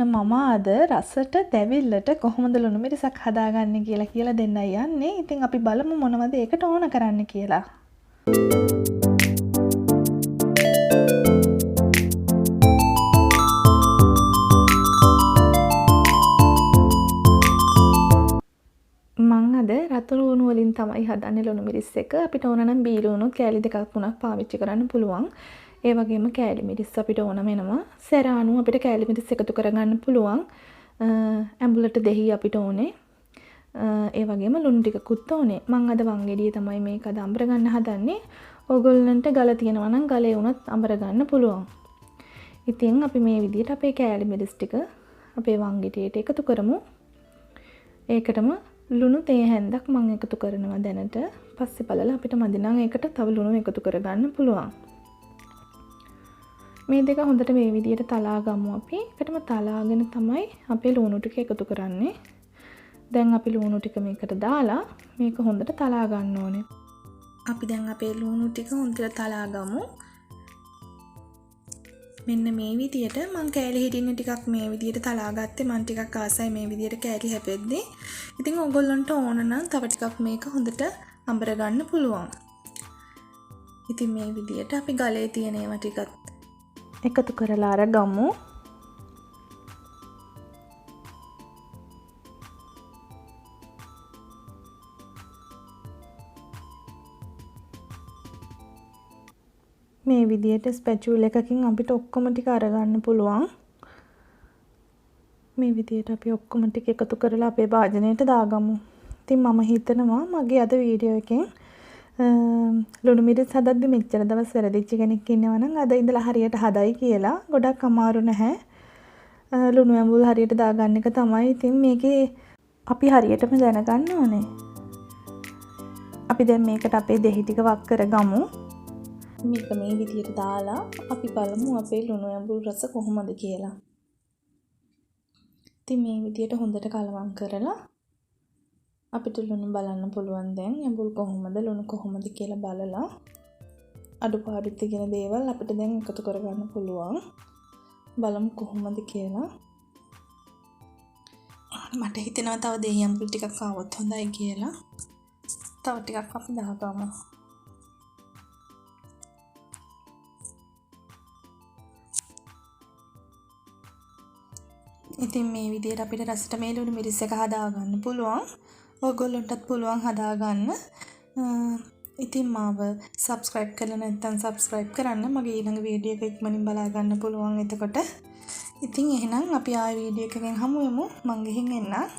මම අද රසට දැවිල්ලට කොහොමද ලුණු මිරිසක් හදාගන්නේ කියලා දෙන්නයි යන්නේ. ඉතින් අපි බලමු මොනවද ඒකට ඕන කරන්න කියලා. මං අද රතු ලුණු වලින් තමයි හදන්නේ ලුණු මිරිස් එක. අපිට ඕන නම් බී ලුණු කෑලි දෙකක් තුනක් පාවිච්චි කරන්න පුළුවන්. ඒ වගේම කෑලි මිරිස් අපිට ඕන වෙනවා. සැරාණු අපිට කෑලි මිරිස් එකතු කරගන්න පුළුවන්. ඇඹුලට දෙහි අපිට ඕනේ. ඒ වගේම ලුණු ටිකකුත් ඕනේ. මං අද වංගෙඩිය තමයි මේක අද අඹර ගන්න හදන්නේ. ඕගොල්ලන්ට ගල තියෙනවා නම් ගලේ වුණත් අඹර ගන්න පුළුවන්. ඉතින් අපි මේ විදිහට අපේ කෑලි මිරිස් ටික අපේ වංගෙඩියට එකතු කරමු. ඒකටම ලුණු තේ හැන්දක් මම එකතු කරනවා දැනට. පස්සේ බලලා අපිට මදි නම් ඒකට තව ලුණු එකතු කරගන්න පුළුවන්. මේ දෙක හොඳට මේ විදිහට තලා ගමු අපි. ඒකටම තලාගෙන තමයි අපේ ලුණු ටික එකතු කරන්නේ. දැන් අපි ලුණු ටික මේකට දාලා මේක හොඳට තලා ගන්න ඕනේ. අපි දැන් අපේ ලුණු ටික හොඳට තලා ගමු. මෙන්න මේ විදියට මං කෑලි හිටින්න ටිකක් මේ විදියට තලා ගත්තේ. මං ටිකක් ආසයි මේ විදියට කෑලි හැපෙද්දී. ඉතින් ඕගොල්ලන්ට ඕන නම් තව ටිකක් මේක හොඳට අඹර ගන්න පුළුවන්. ඉතින් මේ විදියට අපි ගලේ තියෙන ඒවා ටිකත් එකතු කරලා අරගමු. මේ විදියට ස්පැචුල් එකකින් අපිට ඔක්කොම ටික අරගන්න පුළුවන්. මේ විදියට අපි ඔක්කොම ටික එකතු කරලා අපේ භාජනයට දාගමු. ඉතින් මම හිතනවා මගේ අද වීඩියෝ එකෙන් ලුණු මිරිස් හදද්දි මෙච්චර දවස් වැරදිච්ච කෙනෙක් ඉන්නවා නම් අද ඉඳලා හරියට හදයි කියලා. ගොඩක් අමාරු නැහැ. ලුණු ඇඹුල් හරියට දාගන්න එක තමයි. ඉතින් මේකේ අපි හරියටම දැනගන්න ඕනේ. අපි දැන් මේකට අපේ දෙහි ටික වක් කරගමු. මේක මේ විදියට දාලා අපි බලමු අපේ ලුණු ඇඹුල් රස කොහොමද කියලා. ඉතින් මේ විදියට හොඳට කලවම් කරලා අපිට ලුණු බලන්න පුළුවන් දැන් ඇඹුල් කොහොමද ලුණු කොහොමද කියලා බලලා අඩුපාඩු තියෙන දේවල් අපිට දැන් එකතු කරගන්න පුළුවන්. බලමු කොහොමද කියලා. මට හිතෙනවා තව දෙහි ඇඹුල් ටිකක් ආවොත් හොඳයි කියලා. තව ටිකක් අපි දාගමු. ඉතින් මේ විදියට අපිට රසට මේ ලුණු මිරිස් එක හදාගන්න පුළුවන්. ඔයගොල්ලන්ටත් පුළුවන් හදාගන්න. ඉතින් මාව subscribe කරලා නැත්නම් subscribe කරන්න. මගේ ඊළඟ වීඩියෝ එක ඉක්මනින් බලා ගන්න පුළුවන් එතකොට. ඉතින් එහෙනම් අපි ආයෙ වීඩියෝ එකකින් හමු වෙමු. මං ගිහින් එන්නම්.